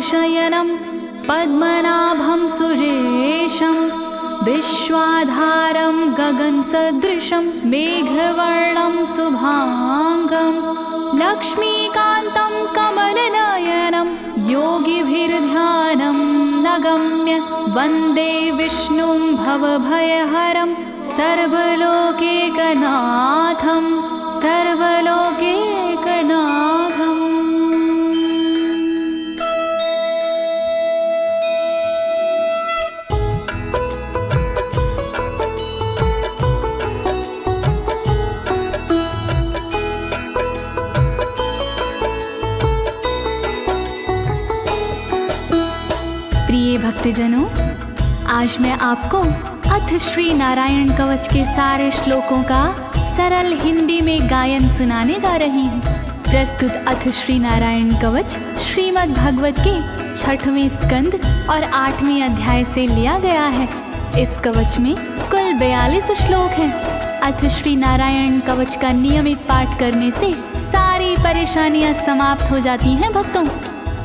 शयनं पद्मनाभं सुरेशं विश्वाधारं गगनसदृशं मेघवर्णं शुभांगं लक्ष्मीकान्तं कमलनयनं योगिभिर्ध्यानं नगम्य वन्दे विष्णुं भवभयहरं सर्वलोकैकनाथं सर्वलोकैकनाथम्। प्रिय भक्तजनों, आज मैं आपको अथ श्री नारायण कवच के सारे श्लोकों का सरल हिंदी में गायन सुनाने जा रही हूँ। प्रस्तुत अथ श्री नारायण कवच श्रीमद् भागवत के 6वें स्कंद और 8वें अध्याय से लिया गया है। इस कवच में कुल 42 श्लोक हैं। अथ श्री नारायण कवच का नियमित पाठ करने से सारी परेशानियां समाप्त हो जाती हैं। भक्तों,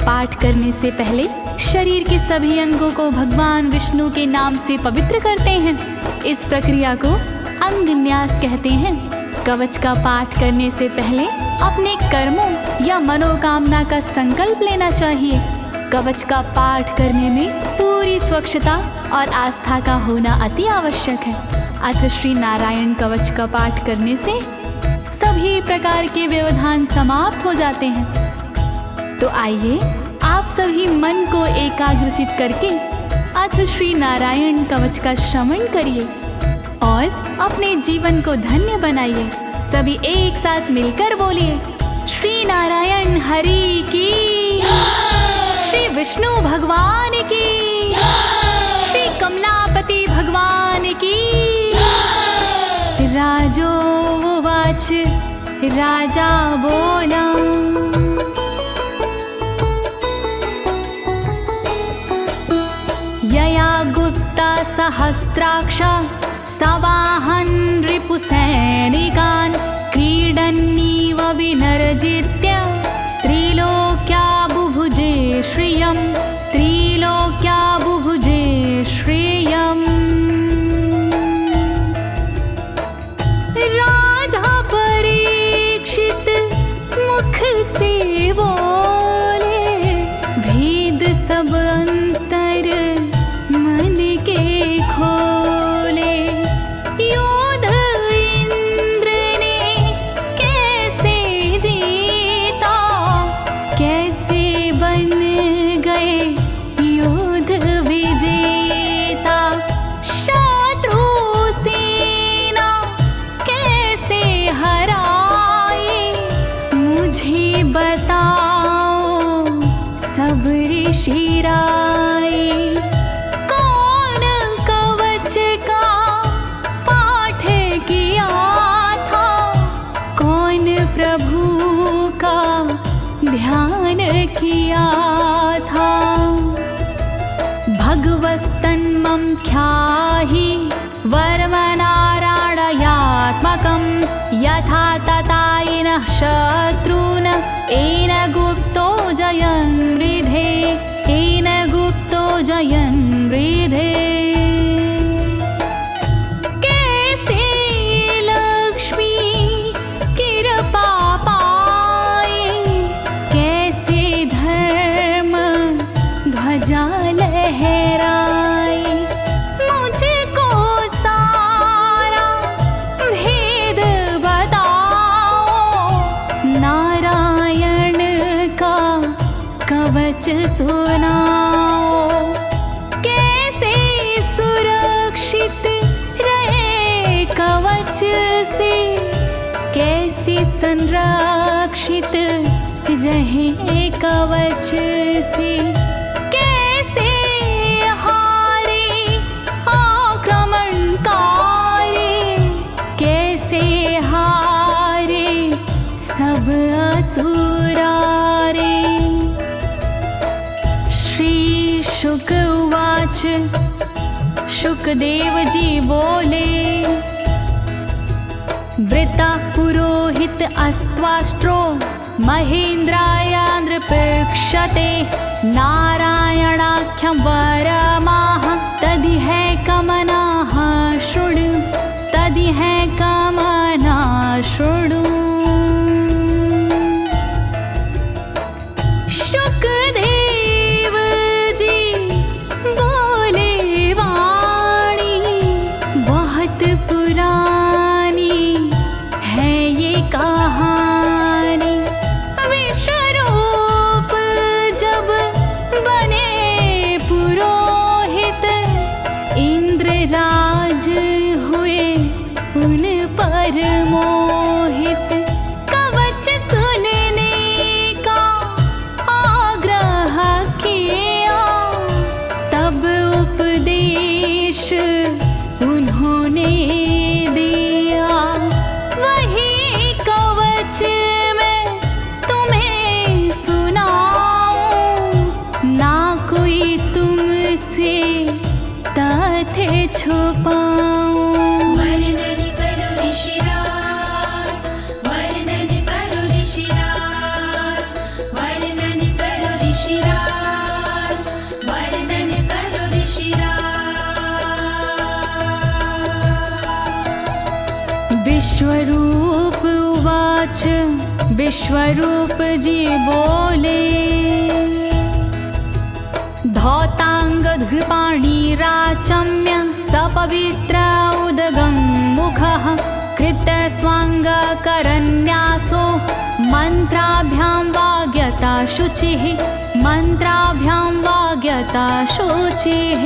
पाठ करने से पहले शरीर के सभी अंगों को भगवान विष्णु के नाम से पवित्र करते हैं। इस प्रक्रिया को अंग न्यास कहते हैं। कवच का पाठ करने से पहले अपने कर्मों या मनोकामना का संकल्प लेना चाहिए। कवच का पाठ करने में पूरी स्वच्छता और आस्था का होना अति आवश्यक है। अथ श्री नारायण कवच का पाठ करने से सभी प्रकार के व्यवधान समाप्त हो जाते हैं। तो आइए आप सभी मन को एकाग्रचित करके अथ श्री नारायण कवच का श्रवण करिए और अपने जीवन को धन्य बनाइए। सभी एक साथ मिलकर बोलिए, श्री नारायण हरि की, श्री विष्णु भगवान की, श्री कमलापति भगवान की। राजोवाच, राजा बोला, यया गुप्ता सहस्राक्ष सवाहन रिपुसैनिकान् क्रीडन्नीव विनर्जित्य त्रिलोक्या बुभुजे श्रियं, त्रिलोक्या बुभुजे श्रियम्। राजा परीक्षित मुख से बोले, भेद सब अंतर मन के खोले। योद्ध इंद्र ने कैसे जीता, कैसे बन गए योद्ध विजेता। शत्रु सेना कैसे हराए, मुझे बताओ सब ऋषि राय। कौन कवच का पाठ किया था, कौन प्रभु का ध्यान किया था। भगवस्तन्मं ख्याहि वर्मनारायणात्मकं यथा तथा येन शत्रून् येन गुप्तो जयन् मृधे, येन गुप्तो जयन् मृधे। कैसे लक्ष्मी कृपा पाए, कैसे धर्म ध्वजा लहराए। मुझको सारा भेद बताओ, नारायण का कवच सुनाओ। कैसे सुरक्षित रहे कवच से, कैसे संरक्षित रहे कवच से। कैसे हारे आक्रमणकारी, कैसे हारे सब असुरारे। श्री शुक उवाच, शुकदेव जी बोले, वृता पुरोहित अस्त्वाष्ट्रो महेन्द्राय नृपक्षते नारायणाख्यं वरमाह तदिह कमनाः शृणु तदिह कमना शृणु। शुकदेव जी बोले वाणी बहुत पुरानी है ये कहानी। विश्वरूप जब बने पुरोहित इंद्रराज हुए उन पर मोहित। कवच सुनने का आग्रह किया तब उपदेश उन्होंने दिया। वही कवच मैं तुम्हें सुनाऊं ना कोई तुमसे तथ्य छुपाऊं। वर्णन करो ऋषिराज, वर्णन करो ऋषिराज, वर्णन करो ऋषिराज, वर्णन करो ऋषिराज। विश्वरूप उवाच विश्वरूप जी बोले। धौताङ्गधृपाणिराचम्य सपवित्र उदगं मुखः कृतस्वाङ्गकरन्यासो मन्त्राभ्यां वाग्यता शुचिः मन्त्राभ्यां वाग्यता शुचिः।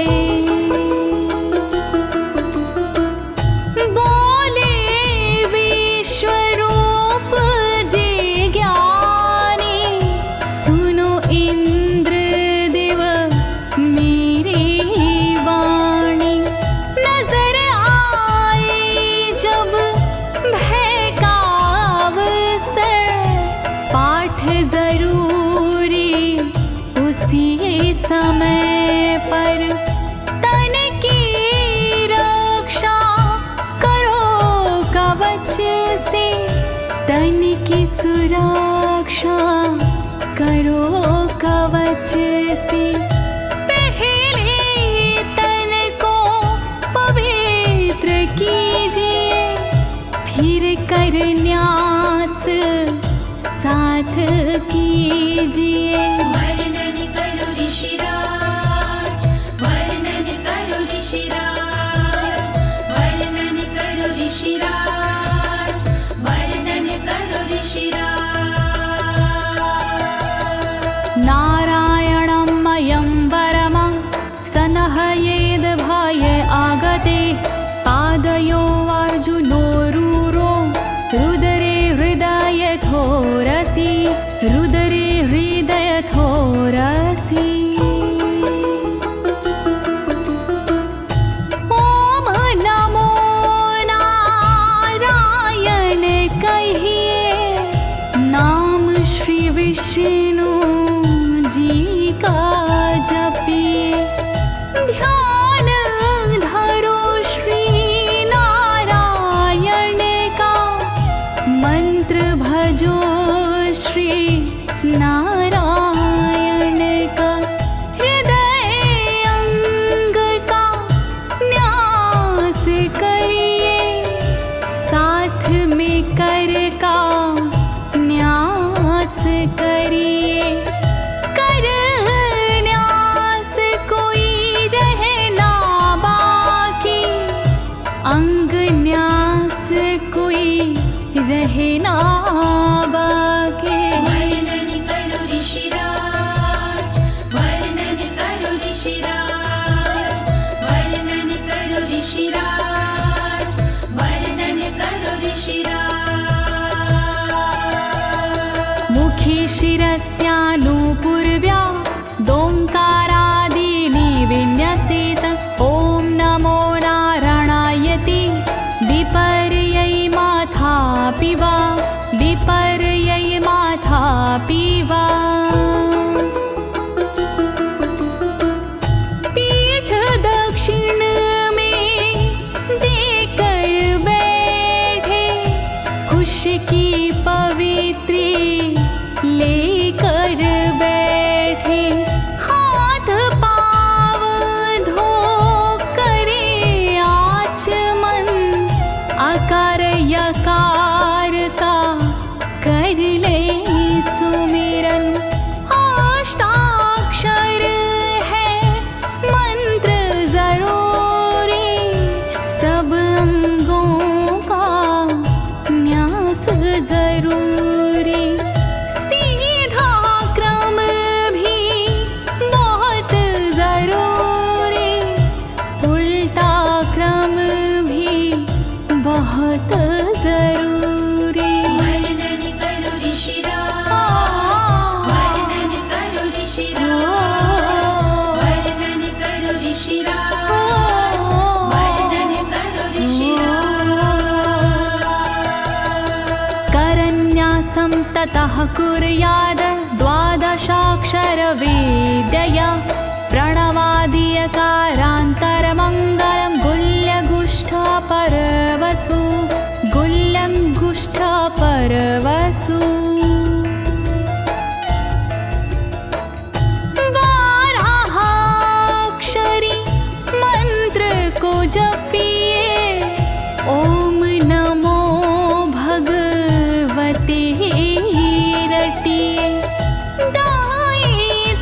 बोले विश्वरूप जी ज्ञानी सुनो इंद्रदेव मेरी वाणी। नजर आई जब भय का अवसर पाठ जरूरी उसी समय पर। तन की रक्षा करो कवच से तन की सुरक्षा करो कवच से। पहले तन को पवित्र कीजिए फिर कर न्यास साथ कीजिए। वर्णन करो ऋषिराज, वर्णन करो ऋषिराज, वर्णन करो ऋषिराज, वर्णन करो ऋषिराज। नारायणं मयं वरमं सनहयेद भय आगते। पादयो अर्जुनोरूरो रुदरे हृदयथोरसि रुदरे हृदयथोरसि। ओम नमो नारायण कहिए नाम श्री विष्णु जी का जपिए। ध्यान धरो श्री नारायण का मंत्र भजो श्री नारायण का। हृदय अंग का न्यास करिए साथ में कर का न्यास करिए। कर न्यास कोई रहना बाकी अंग न्यास कोई रहना बाकी। वर्णन करो ऋषिराज, वर्णन करो ऋषिराज, वर्णन करो ऋषिराज, वर्णन करो ऋषिराज। मुखी शिरस्यानुपूर्व्या दोङ्कारादीनि विन्यसेत। ॐ नमो नारायणेति विपर्यै माथापि वा विपर्यै माथापि वा। पीठ दक्षिण में देकर बैठे खुश की पवित्री लेकर बैठे। ततः कुर्याद द्वादशाक्षरविद्यया प्रणवादियकारान्तरमङ्गलं गुल्यगुष्ठपरवसु गुल्यगुष्ठपरवसु बारहाक्षरी मंत्र को जपिए ओम नमो भगवते रटिए दाई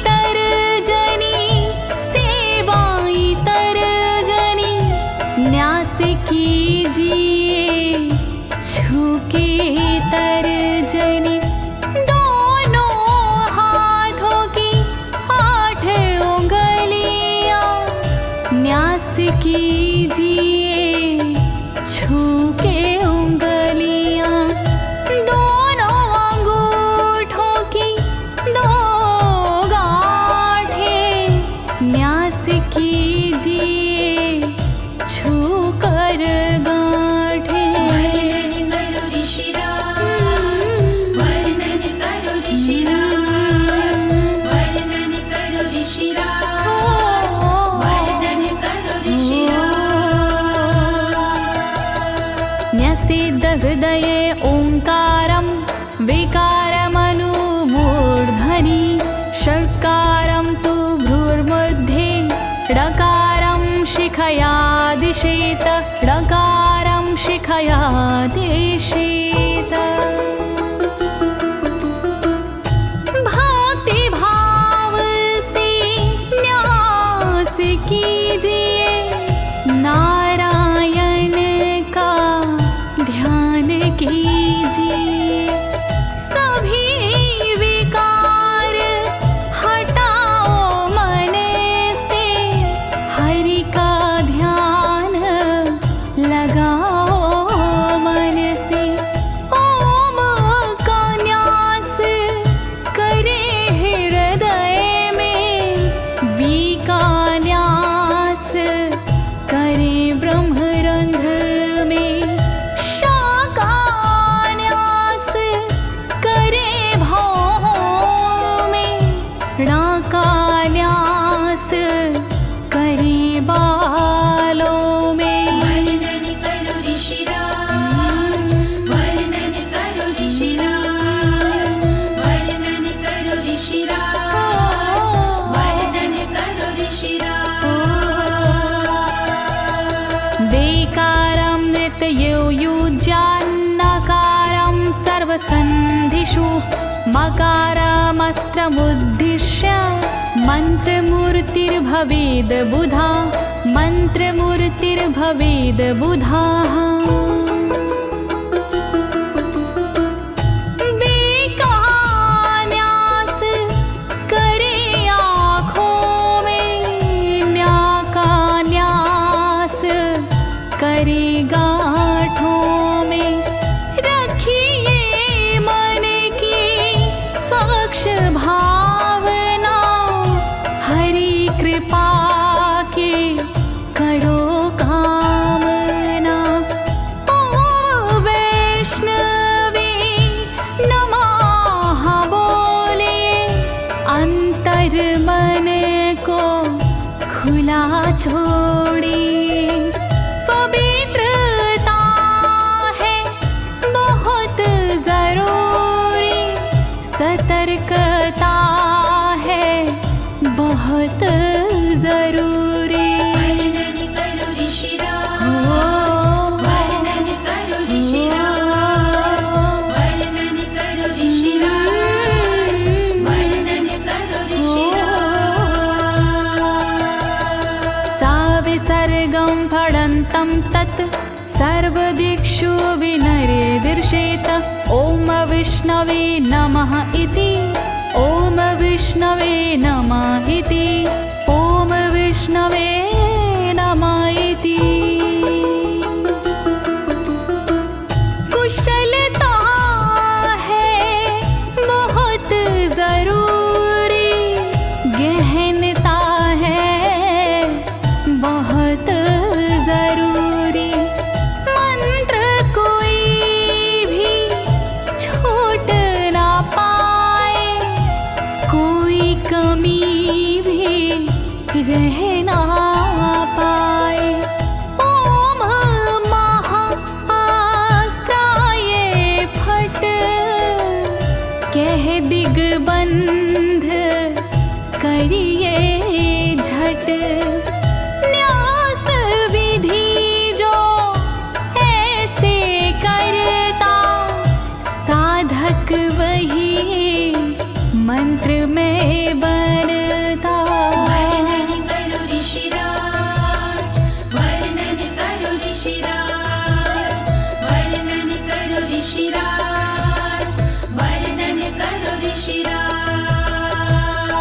तरजनी सेवाई तरजनी न्यास कीजिए छूके तरजनी दोनों हाथों की 8 उंगलियां न्यास कीजिए छूके उंगलियां दोनों अंगूठों की 2 गांठें न्यास कीजिए छूकर गांठें। वर्णन करो ऋषिराज, वर्णन करो ऋषिराज, वर्णन करो ऋषिराज, वर्णन करो ऋषिराज। न्यसेद हृदये ओंकारं विकारमनुमूर्धनि षट्कारं तु भ्रूर्मध्ये ड़कारं शिखया दिशेत ड़कारं शिखया दिशेत। भक्ति भाव से न्यास कीजिए नारायण का ध्यान कीजिए सभी विकार हटाओ मन से हरि का ध्यान लगाओ मन से ओम का न्यास करे हृदय में वी का न्यास करे ब्रह्मरंध्र में शा का न्यास करे भौहों में णा का न्यास करे बालों में। वर्णन करो ऋषिराज, वर्णन करो ऋषिराज, वर्णन करो ऋषिराज, वर्णन करो ऋषिराज। देकारं नित्ययुज्यान्नकारं सर्वसन्धिषु मकारमस्त्रमुद्दिश्य मन्त्रमूर्तिर्भवेद् बुधा मन्त्रमूर्तिर्भवेद् बुधाः। न्यास करे आँखों में न्या का न्यास करे गांठों में रखिए मन की साक्ष भावना हरि कृपा के करो कामना। ओम वैष्णवे नमः बोले अंतर मन को खुला छोड़िए पवित्रता है बहुत जरूरी सतर्कता है बहुत जरूरी। वर्णन करो ऋषिराज, वर्णन करो ऋषिराज, वर्णन करो ऋषिराज, वर्णन करो ऋषिराज। सा विसर्गं फडन्तं तत् सर्वदिक्षु विनिर्दिशेत ओम विष्णवे नमः इति ओम विष्णवे नमः इति ओम विष्णवे नमः इति। कुशलता है बहुत जरूरी गहनता है बहुत जरूरी मंत्र कोई भी छोट ना कह ना पाए। ओम महाअस्त्राय फट, कह दिग्बंध करिए झट। न्यास विधि जो ऐसे करता, साधक वही मंत्र में बनता। वर्णन करो ऋषिराज, वर्णन करो ऋषिराज, वर्णन करो ऋषिराज, वर्णन करो ऋषिराज।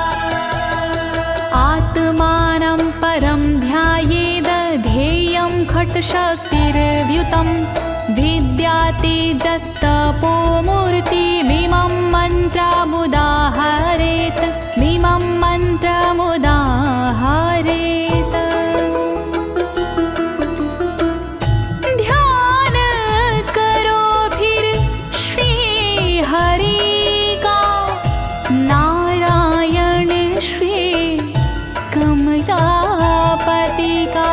आत्मानं परं ध्यायेद ध्येयं खट्शक्तिर्व्युतं। विद्या तेजस्तपो मूर्तिमिमं मन्त्रमुदाहरेत्, मिमं मन्त्रमुदाहरेत्। ध्यान करो फिर श्री हरि का, नारायण श्री कमलापति का।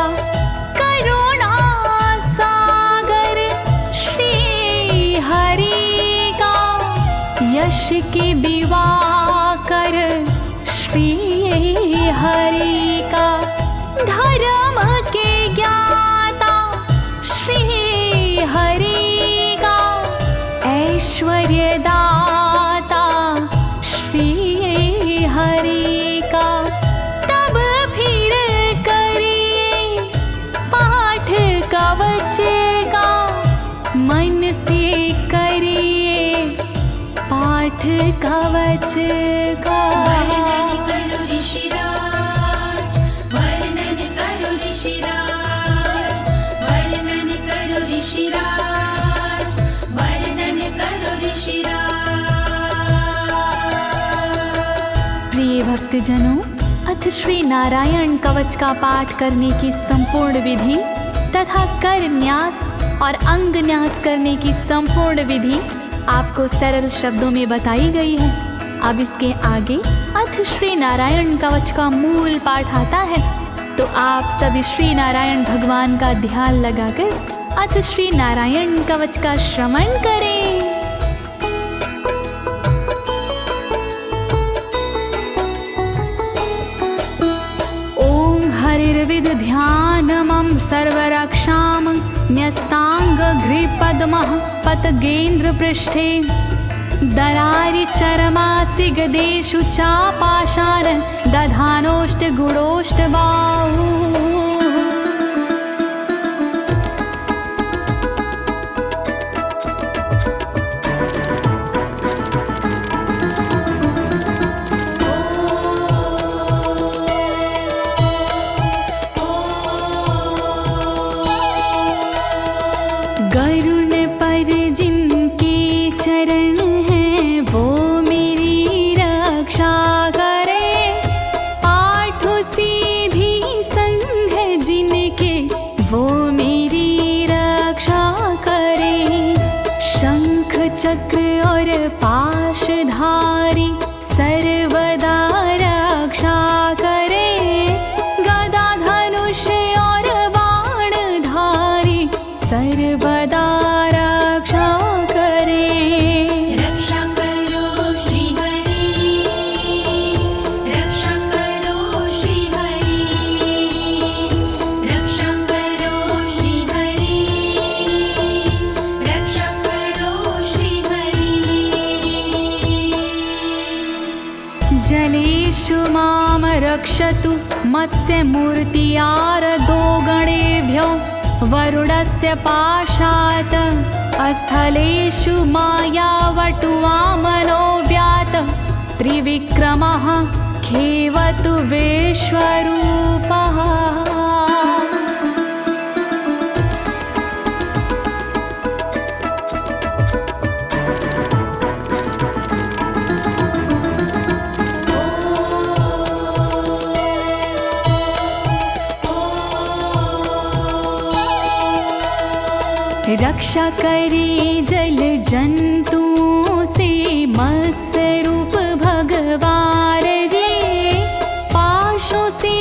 करुणा सागर श्री हरि का, यश के दिवाकर श्री हरि का। धर्म के ज्ञाता श्री हरि का, ऐश्वर्य दाता श्री हरि का। तब फिर करिए पाठ कवच का, मन से करिए पाठ कवच का। वर्णन करो ऋषिराज, वर्णन करो ऋषिराज, वर्णन करो ऋषिराज, वर्णन करो ऋषिराज। प्रिय भक्तजनों, अथ श्री नारायण कवच का पाठ करने की संपूर्ण विधि तथा कर न्यास और अंग न्यास करने की संपूर्ण विधि आपको सरल शब्दों में बताई गई है। अब इसके आगे अथ श्री नारायण कवच का मूल पाठ आता है, तो आप सभी श्री नारायण भगवान का ध्यान लगाकर अथ श्री नारायण कवच का श्रवण करें। ओम हरिर्विद ध्यानमं सर्वरक्षां न्यस्तांगघ्रिपद्मः पतगेन्द्र पृष्ठे। दरारि चरमासि गदेषु चापाशान दधानोष्टगुणोष्टबाहु। गरुण पर जिनके चरण हैं, वो मेरी रक्षा करे। आठ सीधी संग जिनके, वो मेरी रक्षा करे। शंख चक्र और पाशधारी सर्वदा रक्षा करे। गदा धनुष और बाणधारी सर्वदा रक्षा करे। रक्षा करो श्री हरि, रक्षा करो श्री हरि, रक्षा करो श्री हरि, रक्षा करो श्री हरि। जलेषु मां रक्षतु मत्स्यमूर्तियारदो गणेभ्यो। वरुणस्य पाशात् स्थलेषु मायावटुवामनो व्यात। त्रिविक्रमः खेवतु विश्वरूपः। रक्षा करे जल जंतुओं से मत्स्य रूप भगवान जी। पाशों से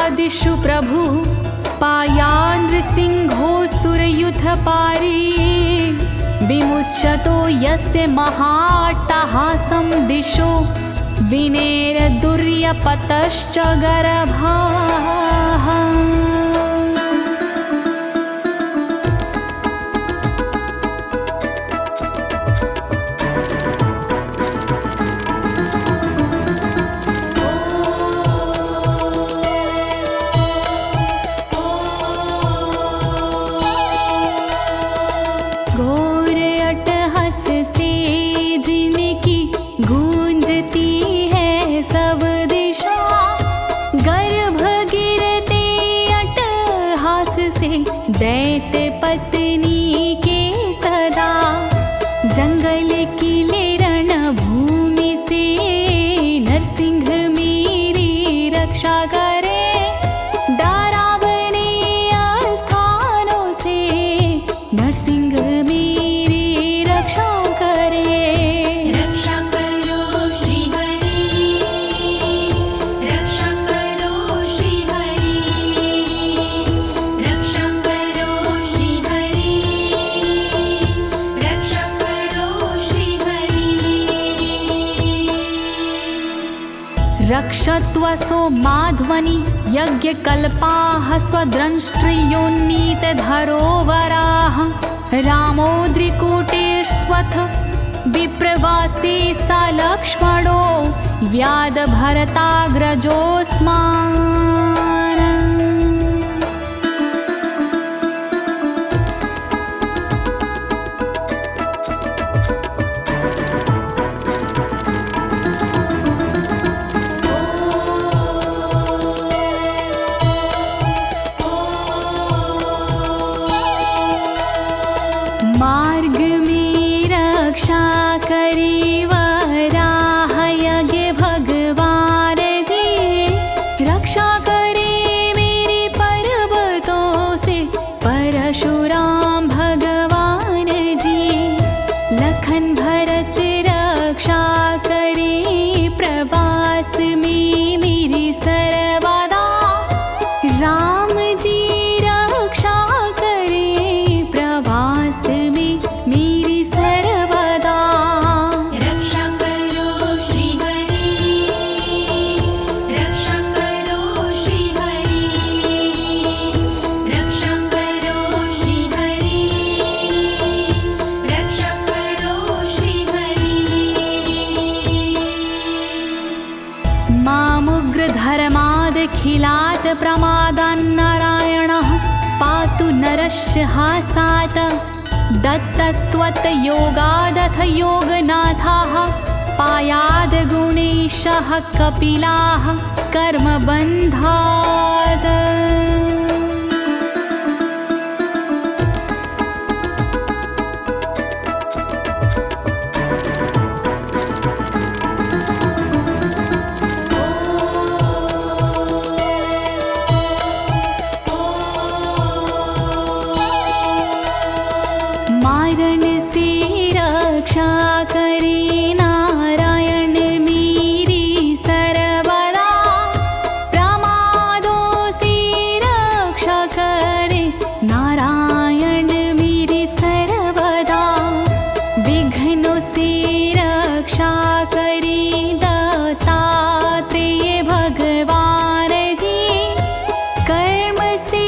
दिशु प्रभु पायानृसिंहोऽसुरयुथपारी विमुच्यतो यस्य महाट्टहासं दिशो विनेरदुर्यपतश्च गर्भाः। दैत्य पत्नी के सदा जंगल किले रणभूमि से नरसिंह मेरी रक्षा करे। डरावने स्थानों से नरसिंह मेरी रक्षा करे। रक्षा करो श्री हरि, रक्षा करो श्री हरि, रक्षा करो श्री हरि, रक्षा करो श्री हरि। रक्षत्वसो माध्वनि यज्ञकल्पाः स्वद्रंष्ट्रियोन्नीतधरोवराः रामोद्रिकूटेष्वथ विप्रवासी स लक्ष्मणो व्याधभरताग्रजोऽस्मान्। मार्ग में रक्षा करी वराह यज्ञ भगवान जी, रक्षा करे मेरे पर्वतों से परशुराम भगवान जी। लखन भरत रक्षा करे प्रवास में मेरी सर्वदा, राम जी रक्षा करे प्रवास में मेरी सर्वदा। रक्षा करो श्री हरि, रक्षा करो श्री हरि, रक्षा करो श्री हरि, रक्षा करो श्री हरि। मामुग्रधर्मादखिलात् प्रमादान्नारायणः पातु नरस्य हासात्। दत्तस्त्वत्योगादथ योगनाथाः पायाद् गुणेशः कपिलाः कर्मबन्धात्। मारण से रक्षा करे नारायण मेरी सर्वदा, प्रमादों से रक्षा करे नारायण मेरी सर्वदा। विघ्नों से रक्षा करे दत्तात्रेय भगवान जी, कर्म से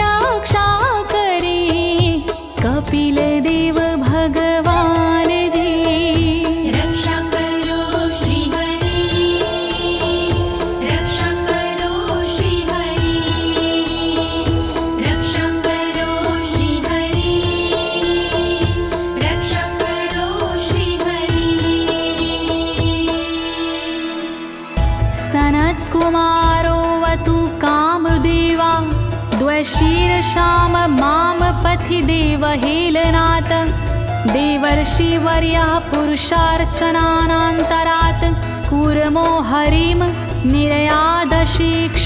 रक्षा करे कपिल देव भगवान जी। रक्षा करो श्री हरि, रक्षा करो श्री हरि, रक्षा करो श्री हरि, रक्षा करो श्री हरि। सनत्कुमारोऽवतु कामदेवा द्वशीर्षाम माम पथि देवहेलनात्। देवर्षिवर्यः पुरुषार्चनानन्तरात् कूर्मो हरिं निर्यादशिक्षात्।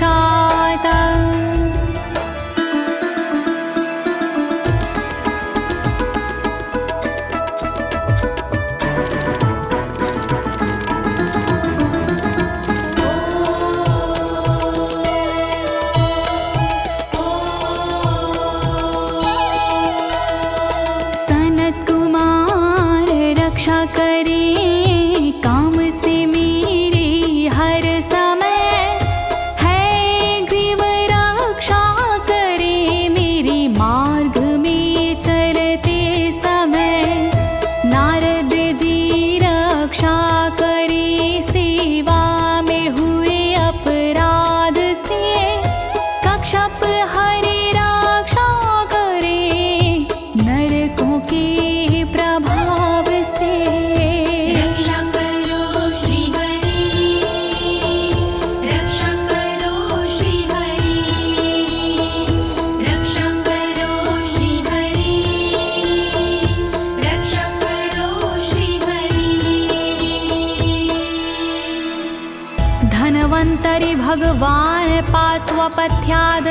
भगवान् पात्वपथ्याद्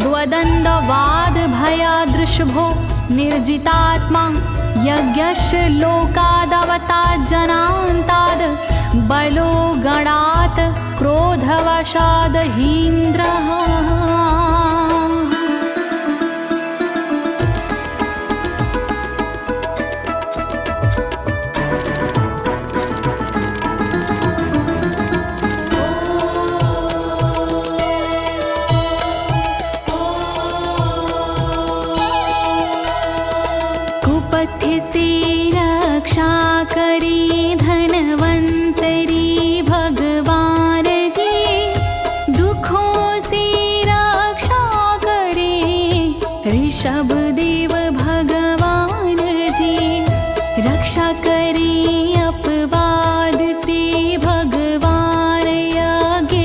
द्वदण्डवाद भयादृशभो निर्जितात्मा यज्ञस्य लोकादवतात् जनान्ताद् बलो गणात् क्रोधवशाद् हीन्द्रः। कुपथ्य से रक्षा करी धनवंतरी भगवान जी, दुखों से रक्षा करे ऋषभ देव भगवान जी। रक्षा करे अपवाद से भगवान यज्ञ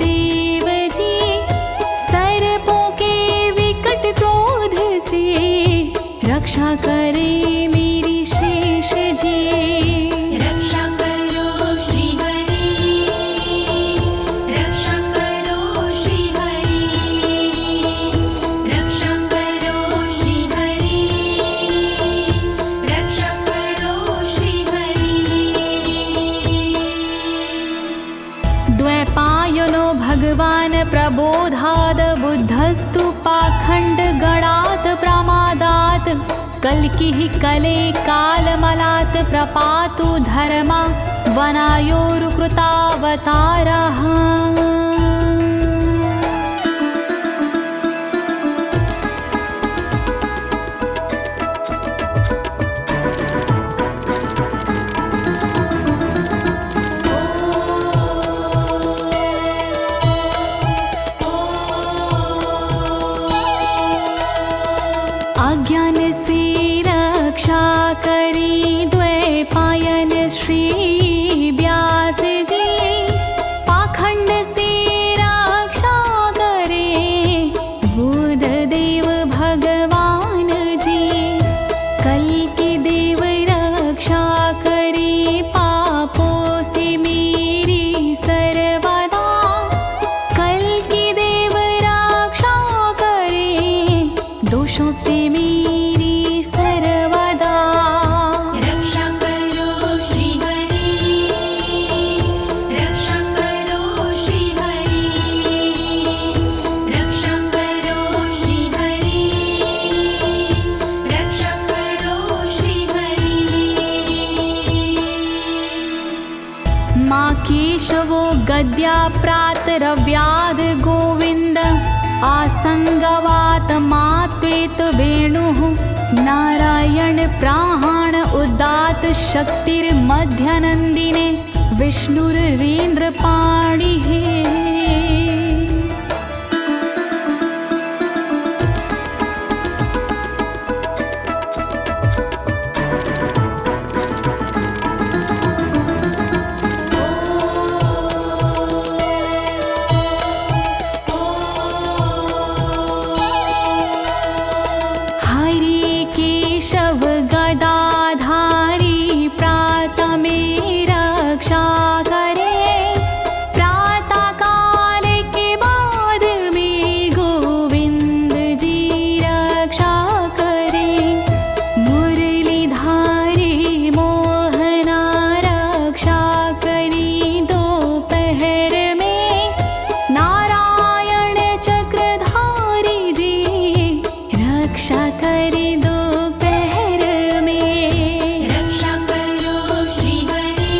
देव जी, सर्पों के विकट क्रोध से रक्षा करे मेरी शेष जी। रक्षा करो श्री हरि, रक्षा करो श्री हरि, रक्षा करो श्री हरि, रक्षा करो श्री हरि। द्वैपायनो भगवान् प्रबोधाद् बुद्धस्तु पाखण्ड गणात् प्रमादात् कल्किः कले कालमलात् प्रपातु धर्मा वनायोरुकृतावतारः। अज्ञान से रक्षा करी द्वैपायन श्री व्यास जी, पाखंड से रक्षा करे बुध देव भगवान जी। कल्कि देव रक्षा करी पापों से मेरी सर्वदा, कल्कि देव रक्षा करे दोषों से मेरी सर्वदा। रक्षा करो श्री हरि, रक्षा करो श्री हरि, रक्षा करो श्री हरि, रक्षा करो श्री हरि। माँ केशवो गद्या प्रातरव्याद गोविन्द, आसंगवात मात्वेत वेणुः नारायण प्राण उदात शक्तिर्मध्यनन्दिने विष्णुरेन्द्रपाणिः। हरि केशव गदाधारी प्रातमे रक्षा करे, प्रातः काल के बाद में गोविंद जी रक्षा करे। मुरलीधारी मोहना रक्षा करी दोपहर में, नारायण चक्रधारी जी रक्षा करे दोपहर में। रक्षा करो श्री हरि,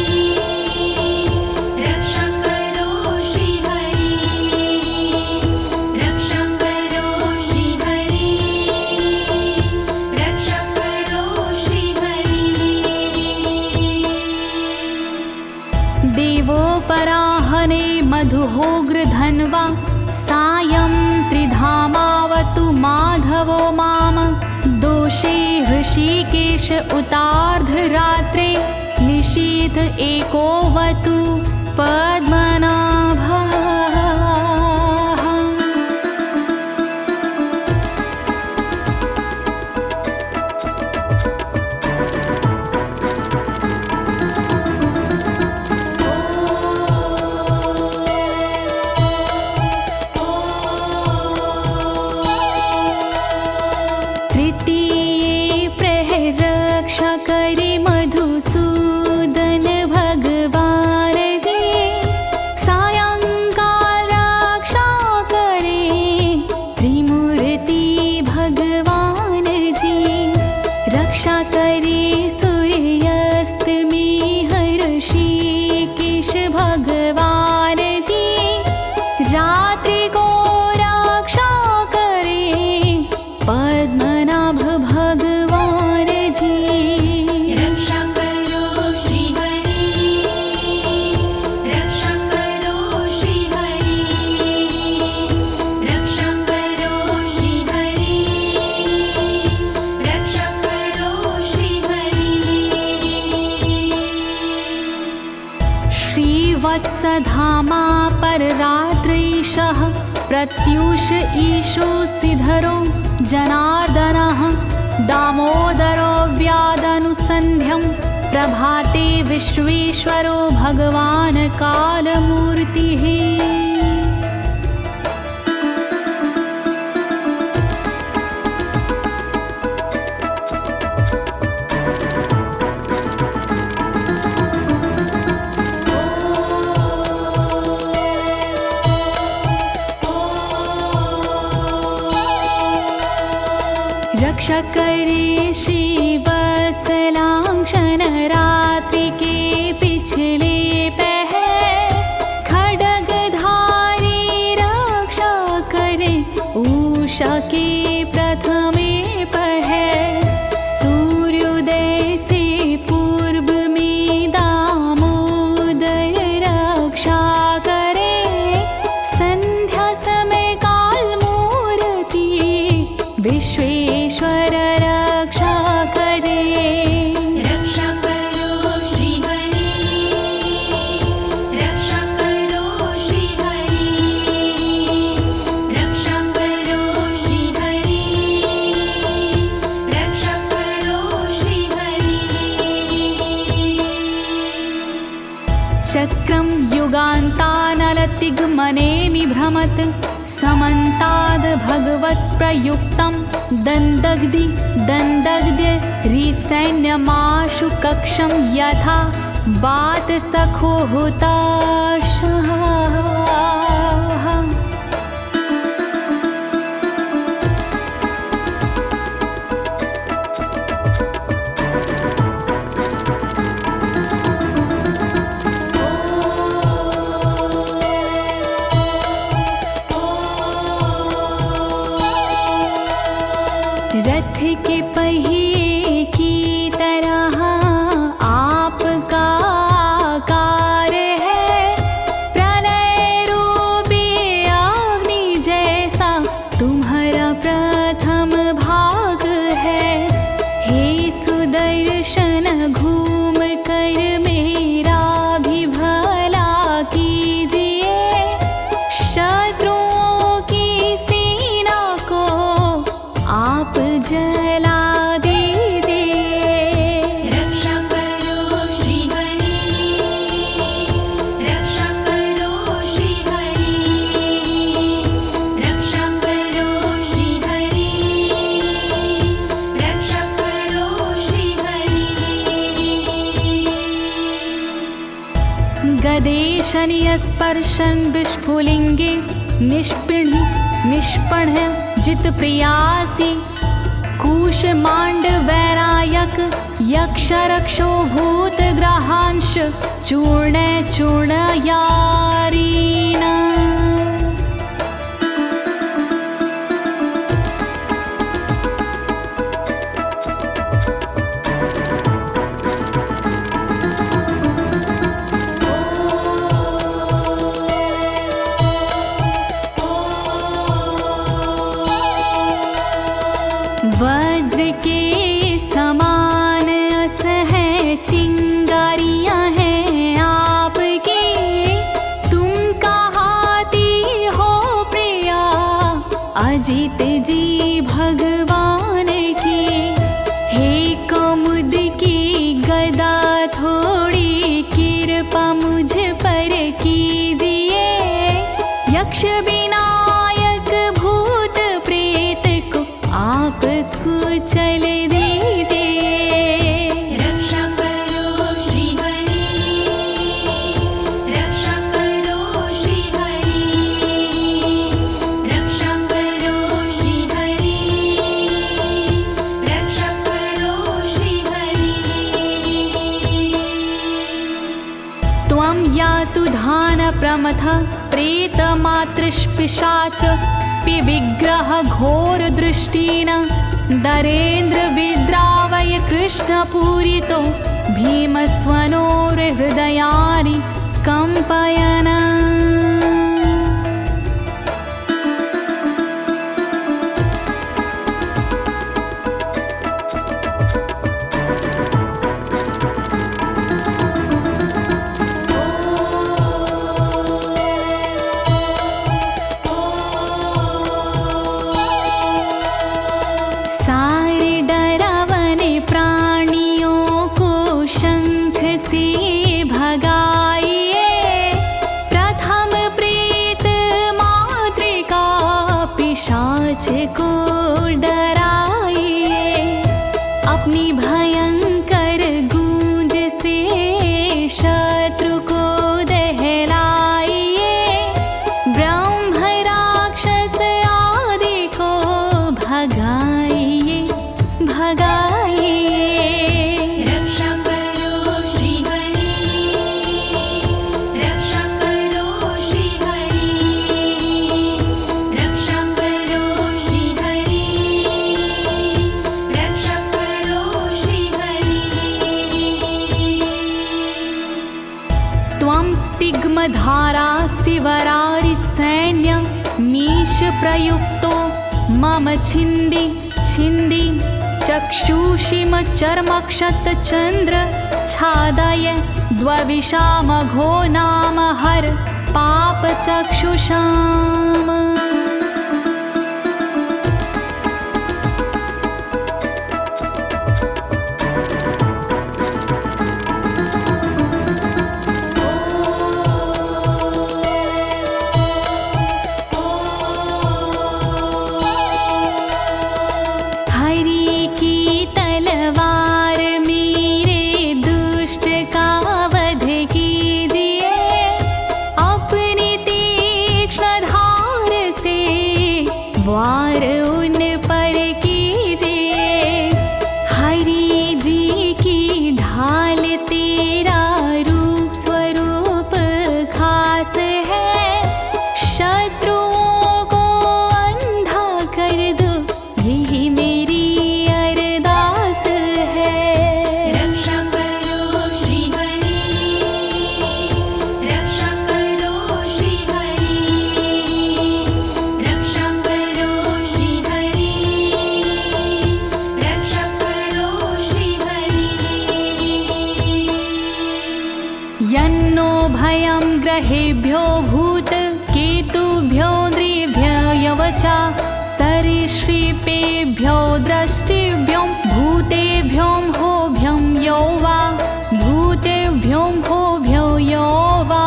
रक्षा करो श्री हरि, रक्षा करो श्री हरि, रक्षा करो श्री हरि। देवोपराहने मधुहोग्र धन्वा, सायं त्रिधामावतु माधवो माम। दोषे ऋषिकेश उतार्धरात्रे, निशीथ एकोवतु पद्मनाभः। धामा पर रात्रीशः प्रत्यूष ईशो सिधरो जनार्दनः दामोदरो व्यादनुसन्ध्यं प्रभाते विश्वेश्वरो भगवान् कालमूर्तिः। रक्षा करे श्रीवत्सलांक्षण रात्रि के पिछले पहर खड्गधारी रक्षा करे उषा के प्रथमे पहर सूर्योदय से पूर्व में दामोदर रक्षा करे संध्या समय काल मूर्ति विश्वेश्वर रक्षा करे। रक्षा करो श्री हरि, रक्षा करो श्री हरि, रक्षा करो श्री हरि, रक्षा करो श्री हरि। चक्रं युगान्तानलतिग्मनेमि भ्रमत् समन्ताद् भगवत्प्रयुक्तं दन्दग्ध्य रिसैन्यमाशु कक्षं यथा वातसखो हुताशः। रथ के पहिए की तरह आपका आकार है, प्रलय रूपी अग्नि जैसा तुम्हारा प्रथम भाग है। हे सुदर्शन घूम कर मेरा भी भला कीजिए, शत्रुओं की सेना को आप जला दीजिए। रक्षा करो श्री हरि, रक्षा करो श्री हरि, रक्षा करो श्री हरि, रक्षा करो श्री हरि। गदेशनीय स्पर्शन विस्फुलिंगे निष्पण जित प्रियासी कुश मांड वैरायक यक्ष रक्षो भूत ग्रहांश चूर्ण यारीना। वज्र के समान अस है चिंगारियां हैं आपकी, तुम कहाती हो प्रिया अजित जी भगवान की। हे कमुद की गदा थोड़ी कृपा मुझ पर कीजिए, यक्ष विनायक भूत प्रेत को आप कुचल दीजिए। रक्षा करो श्री हरि, रक्षा करो श्री हरि, रक्षा करो श्री हरि, रक्षा करो श्री हरि। त्वं यातु धान प्रमथ प्रेत मातृपिशाच विग्रह घोर दृष्टिन दरेन्द्र विद्रावय कृष्ण पूरितो भीमस्वनोर हृदयानि कंपयन। भगाइए भगाइए। रक्षा करो श्री हरि, रक्षा करो श्री हरि, रक्षा करो श्री हरि, रक्षा करो श्री हरि। त्वं तिग्मधारा शिवरारि सैन्य मीश प्रयुक्तो मम छिन्दी छिन्दी चक्षुषीम चर्मक्षतचन्द्र छादय द्वविषामघो नाम हर पापचक्षुषाम्। वार उन पर कीजिए, हरि जी की ढाल तेरा रूप स्वरूप खास है, शत्रुओं को अंधा कर दो यही मेरी अरदास है। रक्षा करो श्री हरि, रक्षा करो श्री हरि, रक्षा करो श्री हरि, रक्षा करो श्री हरि। यन्नो भयं ग्रहेभ्यो भूत केतुभ्यो नृभ्ययवचा सरीसृपेभ्यो दृष्टिभ्यो भूतेभ्यो होभ्यं यो वा भूतेभ्यो होभ्यो यो वा।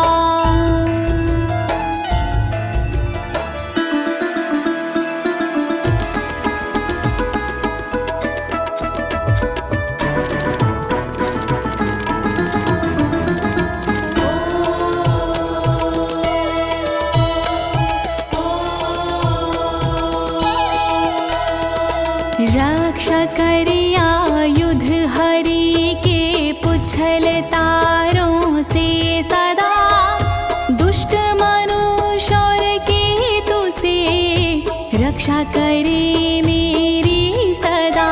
रक्षा करिया युद्ध हरि के पुछल तारों से सदा, दुष्ट मनुष्य और केतु से रक्षा करे मेरी सदा।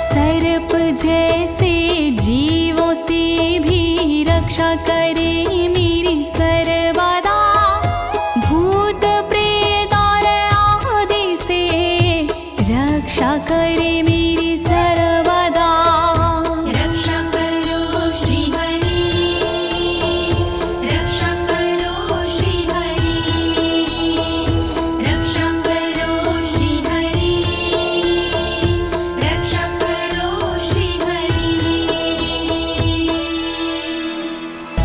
सर्प जैसे जीवों से भी रक्षा करे मेरी सर्वदा, भूत प्रेत और आदि से रक्षा करे मेरी सर्वदा। रक्षा करो श्री हरि, रक्षा करो श्री हरि, रक्षा करो श्री हरि, रक्षा करो श्री हरि।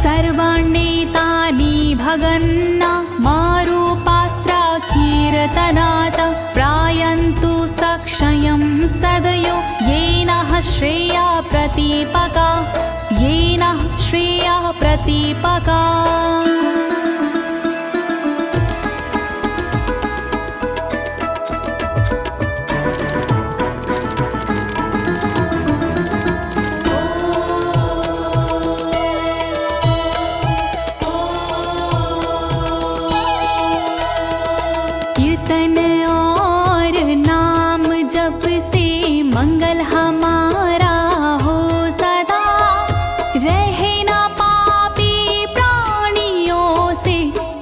सर्वाण्येतानि भगन्ना मारूपास्त्रा कीर्तनात् प्रायन्तु सक्षयं सदयो येन श्रेया प्रतीपका, येन श्रेया प्रतीपका। कीर्तन और नाम जप से मंगल हमारा हो सदा, रहे ना पापी प्राणियों से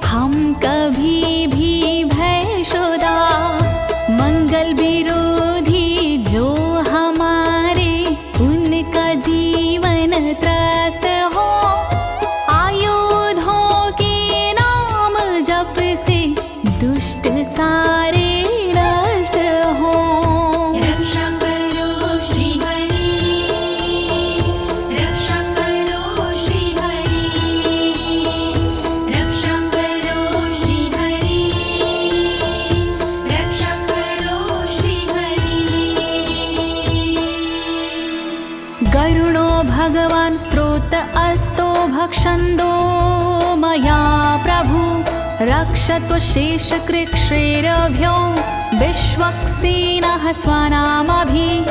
हम कभी भी भयशुदा। मंगल विरोधी जो हमारे उनका जीवन त्रस्त हो, आयुधों के नाम जप से दुष्ट सारे नष्ट हो। रक्षा करो श्री हरि, रक्षा करो श्री हरि, रक्षा करो श्री हरि, रक्षा करो श्री हरि। गरुणो भगवान् स्तोत्र अस्तो भक्षन्दो मया प्रभु, रक्षत्व शेषकृच्छ्रेरभ्यो विश्वक्सेनः स्वनामभिः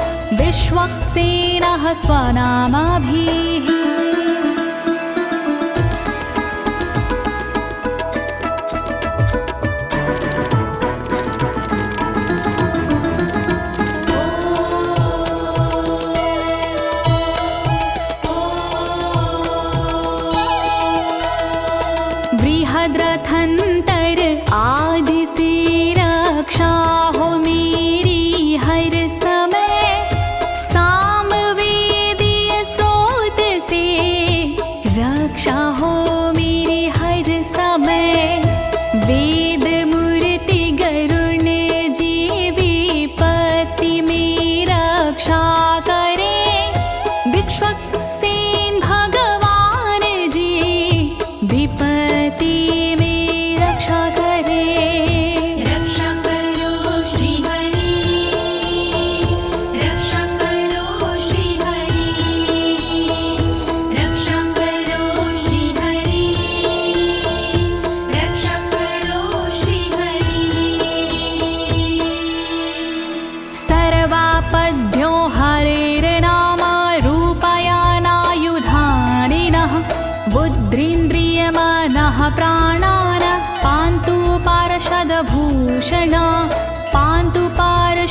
बृहद्रथंतर आदि से रक्षा हो मेरी हर समय, सामवेदीय स्रोत से रक्षा हो मेरी हर समय। वेद मूर्ति गरुण जी विपत्ति में रक्षा करे, विश्वक्सेन भगवान जी विपत्ति में रक्षा करे। रक्षा करो श्री हरि, रक्षा करो श्री हरि, रक्षा करो श्री हरि, रक्षा करो श्री हरि। सर्वापद्भ्यो हरेर्नाम रूपयानायुधानिनः, बुद्धिन्द्रियमनः प्राणान् पान्तु पार्षदभूषण, पान्तु पार्षदभूषणाः।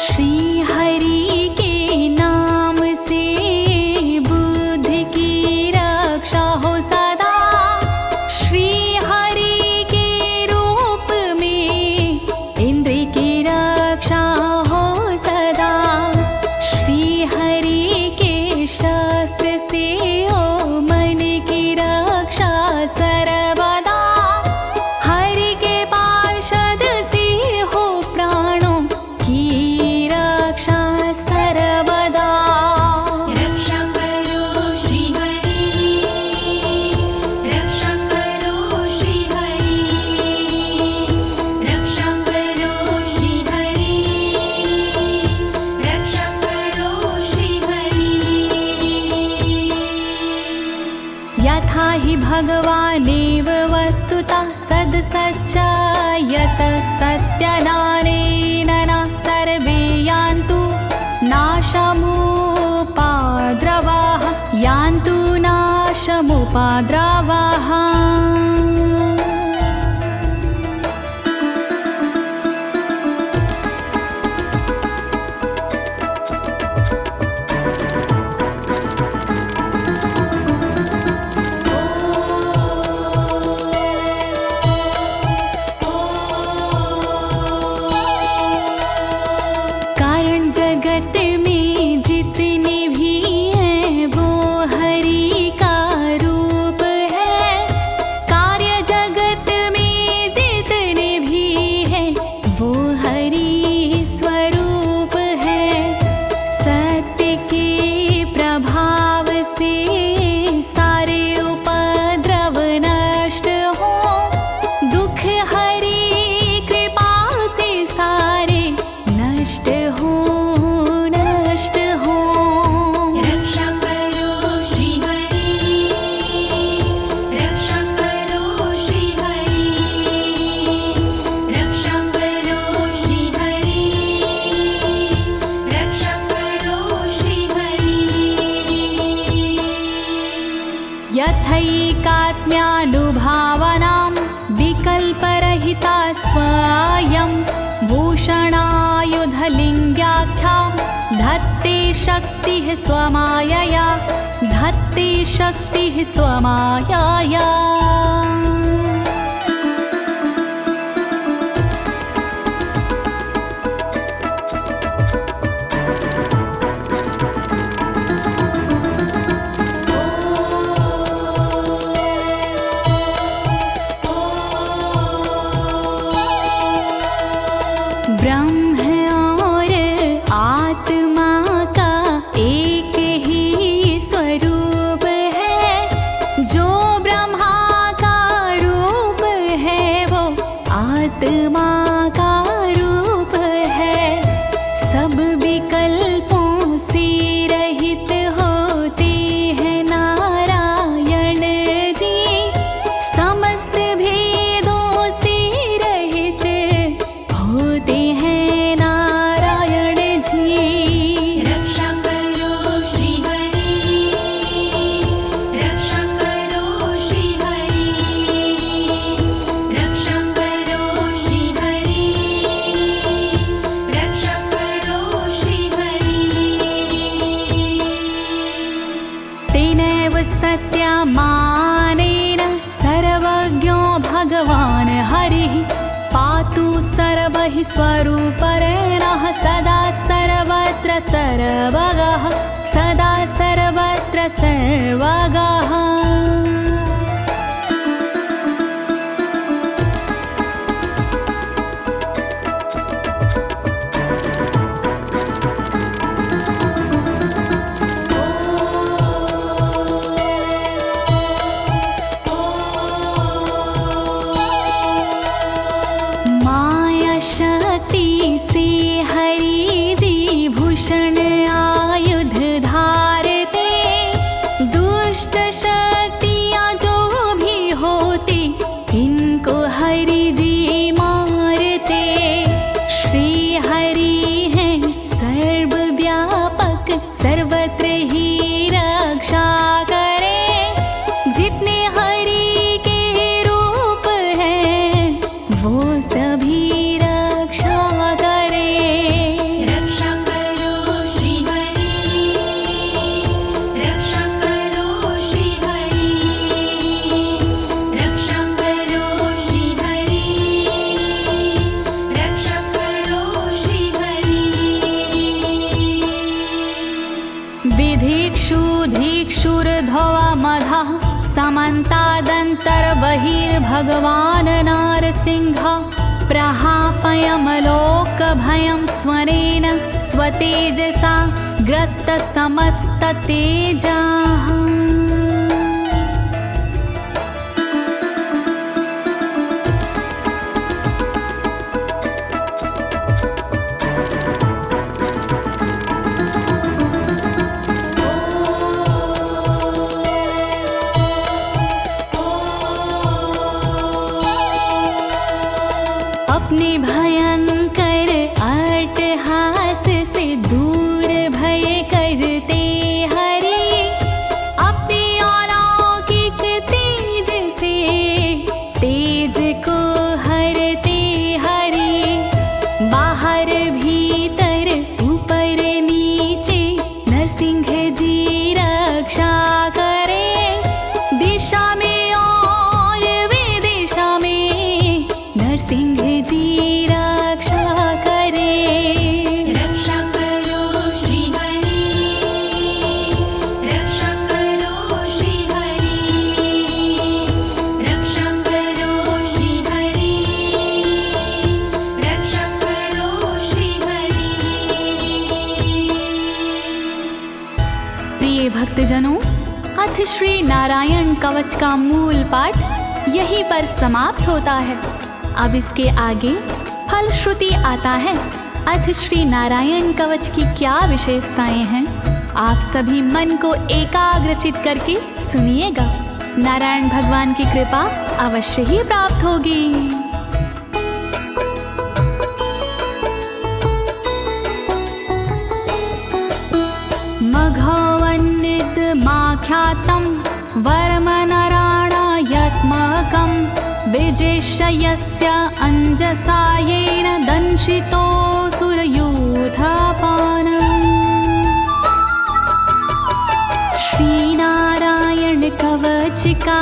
श्री हरि के नाम से बुद्धि की रक्षा हो सदा, श्री हरि के रूप में इंद्रिय की रक्षा हो सदा, श्री हरि के शस्त्र से हो मन की रक्षा सर्वदा, हरि के पार्षद से हो प्राणों की रक्षा सर्वदा। रक्षा करो श्री हरि, रक्षा करो श्री हरि, रक्षा करो श्री हरि, रक्षा करो श्री हरि। यथा हि भगवानेव वस्तुतः सद्सच्चायतः सत्यनानेन न सर्वे यान्तु नाशमुपाद्रवाः, यान्तु नाशमुपाद्रवाः। कारण जगत में जितने भी हैं वो हरि का रूप है, कार्य जगत में जितने भी हैं वो हरि स्वरूप है। सत्य के प्रभाव से सारे उपद्रव नष्ट हो, दुख हरि कृपा से सारे नष्ट हो, नष्ट हो। रक्षा करो श्री हरि, रक्षा करो श्री हरि, रक्षा करो श्री हरि, रक्षा करो श्री हरि। यथैकात्म्यानुभावनां विकल्परहिता स्वयं भूषणायुधलिङ्ग्याख्या, धत्ते शक्तिः स्वमायया, धत्ते शक्तिः स्वमायया। ब्रह्म और आत्मा का एक ही स्वरूप मानेन सर्वज्ञो भगवान् हरिः पातु सर्वैः स्वरूपेण सदा सर्वत्र सर्वगः सदा सर्वत्र सर्वगः। समन्तादन्तर्बहिर्भगवान् नारसिंहः प्रहापयमलोकभयं स्वरेण स्वतेजसा ग्रस्तसमस्ततेजाः। अपने भयंकर अट्टहास से दूर भय करते हरि अपने अलौकिक तेज से तेज को हरते हरि बाहर भीतर ऊपर नीचे नरसिंह जी रक्षा करे दिशा में और विदिशा में नरसिंह जी रक्षा करे। रक्षा करो श्री हरि रक्षा करो श्री हरि रक्षा करो श्री हरि रक्षा करो श्री हरि। प्रिय भक्तजनों, अथ श्री नारायण कवच का मूल पाठ यहीं पर समाप्त होता है। अब इसके आगे फलश्रुति आता है। अथ श्री नारायण कवच की क्या विशेषताएं हैं, आप सभी मन को एकाग्रचित करके सुनिएगा। नारायण भगवान की कृपा अवश्य ही प्राप्त होगी। मघवन्नित माख्यातं वर्मनराणायत्मकं विजेशयस्य अंजसायेन दंशितोऽसुरयूथपानम्। श्री नारायण कवच का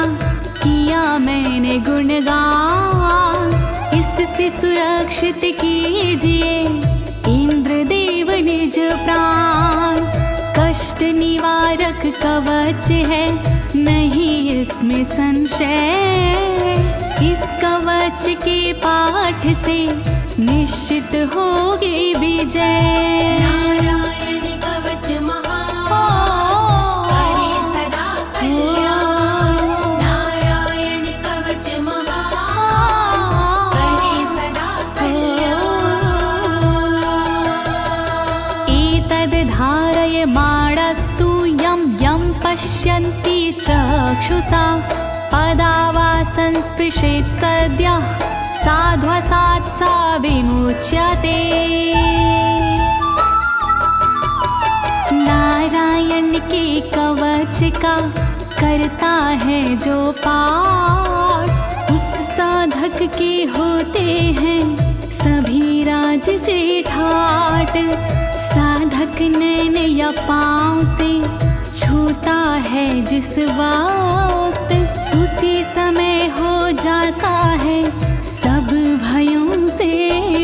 किया मैंने गुणगान, इससे सुरक्षित कीजिए इंद्रदेव निज प्राण। कष्ट निवारक कवच है नहीं इसमें संशय, इस कवच के पाठ से निश्चित होगी विजय। नारायण कवच महान करे सदा कल्याण नारायण कवच महान करे सदा कल्याण। एतद् धारय माणस्तु यं यं पश्यन्ति चक्षुषा पदावा संस्पृशेत् सद्यः साध्वसात् सा विमुच्यते। नारायण के कवच का करता है जो पाठ, उस साधक के होते हैं सभी राज से ठाट। साधक नैन या पाँव से छूता है जिस बार उसी समय हो जाता है सब भयों से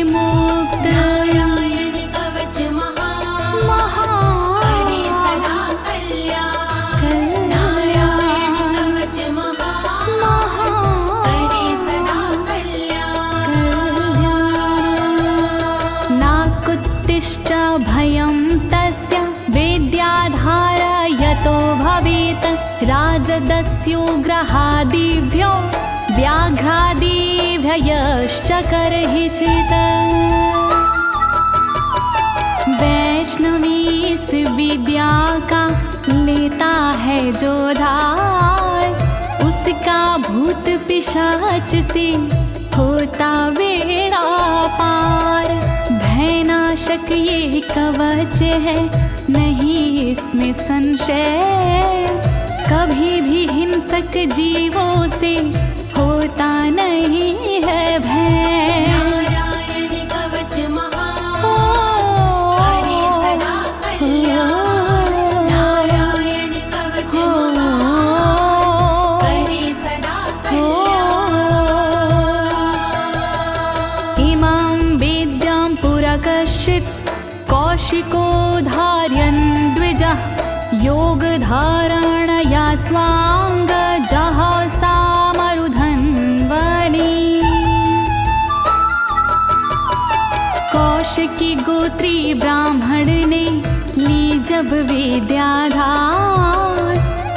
मुक्त। नारायण कवच महान करे सदा कल्याण। नारायण कवच महान करे सदा कल्याण। नाकुत्तिश्च भयं तस्य वेद्याधारयतो भवेत् राजदस्युग्रहादिभ्यो व्याघ्रादिभ्यश्च करहिचित्। वैष्णवी इस विद्या का लेता है जो धार, उसका भूत पिशाच से होता बेड़ा पार। भयनाशक ये कवच है नहीं इसमें संशय, कभी भी हिंसक जीवों से होता नहीं है भय। नारायण कवच महान करे सदा कल्याण। नारायण कवच महान करे सदा कल्याण। इमां वेद्यां पुरा कश्चित् कौशिको धारयन् द्विजः, योगधारणया स्वाङ्गजः सामरुधन्वने। कौशिकी गोत्री ब्राह्मण ने ली जब विद्याधार,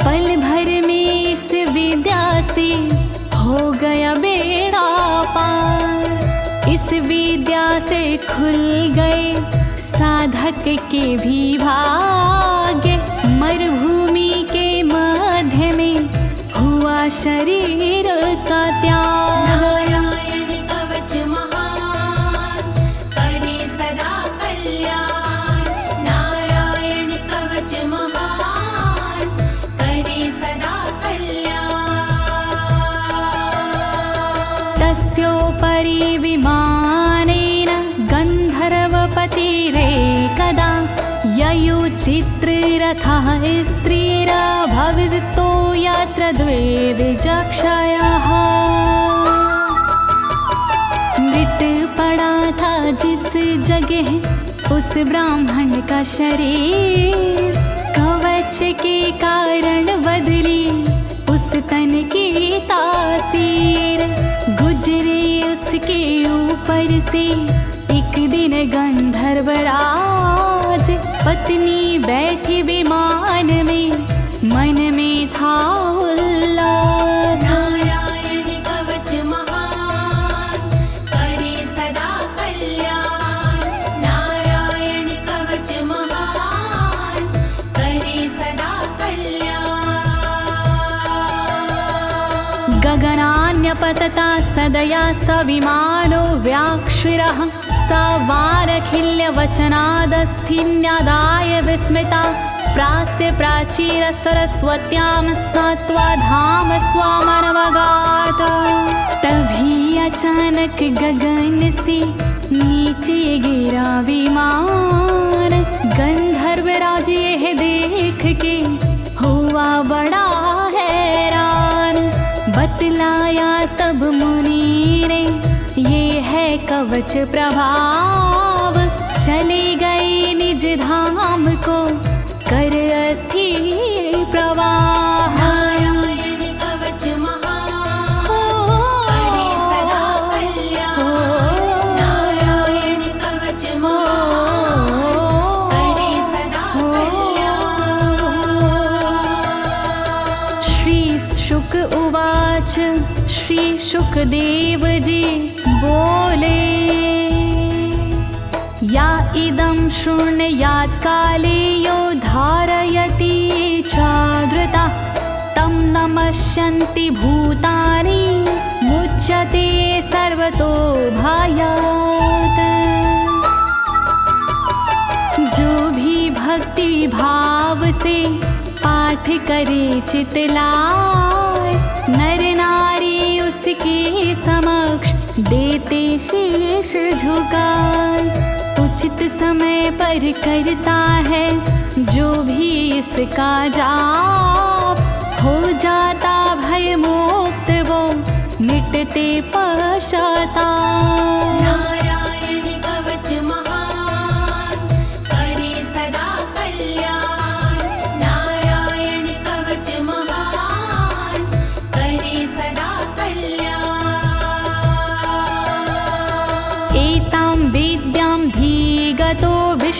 पल भर में इस विद्या से हो गया बेड़ा पार। इस विद्या से खुल गए साधक के भी भाग्य, मरुभूमि के मध्य में हुआ शरीर का त्याग। नारायण कवच महान करे सदा कल्याण। नारायण कवच महान करे सदा कल्याण। तस्योपरि विमानेन गन्धर्वपतिरेकदा, ययुचित्ररथः स्त्रीरभवितो यत्र द्वे विचक्षयः। मृत पड़ा था जिस जगह उस ब्राह्मण का शरीर, कवच के कारण बदली उस तन की तासीर। गुजरे उसके ऊपर से एक दिन गंधर्वराज, पत्नी बैठी विमान में मन में था उल्लास। नारायण कवच महान करे सदा कल्याण। नारायण कवच महान करे सदा कल्याण। गगनान्यपतता सदया स विमानो व्याक्षिरः, स वालखिल्यवचनादस्थिन्यादाय विस्मिता, प्रास्य प्राचीर सरस्वत्यां स्नात्वा धाम स्वामनवगात। तभी अचानक गगन से नीचे गिरा विमान, गंधर्वराज यह देख के हुआ बड़ा हैरान। बतलाया तब मुनि ने ये है कवच प्रभाव, चले गए निज धाम को कर अस्थिर प्रवाह। नारायण कवच महान करे सदा कल्याण। नारायण कवच महान करे सदा कल्याण। श्री शुक उवाच, श्री शुकदेव जी बोले, या इदं शृणुयात् काले यो धारयति चादृता, तं नमस्यन्ति भूतानि मुच्यते सर्वतो भयात्। जो भी भक्ति भाव से पाठ करे चितलाय, नर नारी उसके समक्ष देते शीश झुकाए। उचित समय पर करता है जो भी इसका जाप, हो जाता भय मोक्ष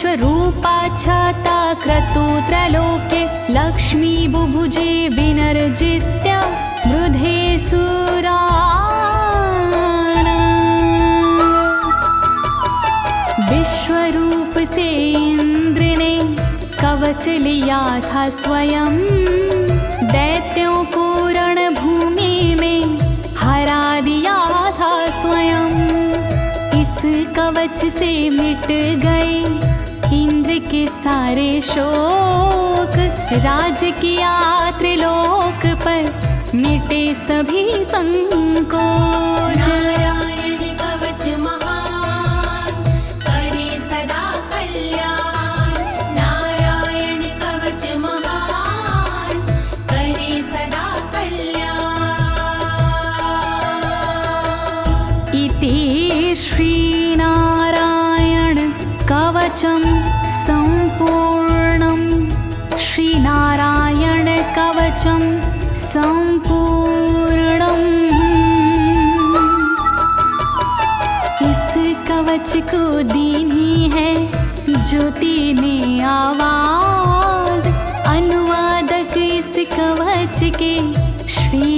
विश्वरूपा छाता क्रतु त्रलोके लक्ष्मी बुभुजे विनर्जित्य मृधे सुराना। विश्वरूप से इंद्र ने कवच लिया था स्वयं, दैत्यों को रणभूमि में हरा दिया था स्वयं। इस कवच से मिट गए इंद्र के सारे शोक, राज किया त्रिलोक पर मिटे सभी संकोच। नारायण कवच महान करे सदा कल्याण, नारायण कवच महान करे सदा कल्याण। इति श्रीनारायण कवचं सम्पूर्णं, श्रीनारायण कवचं सम्पूर्णम्। इस कवच को दीनी है ज्योति ने आवाज, अनुवादक इस कवच के श्री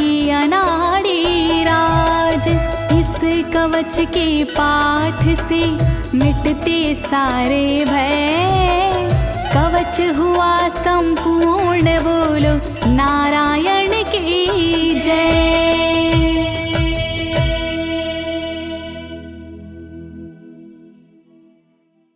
अनाड़ी राज। इस कवच के पाठ से मिटते सारे भय, कवच हुआ संपूर्ण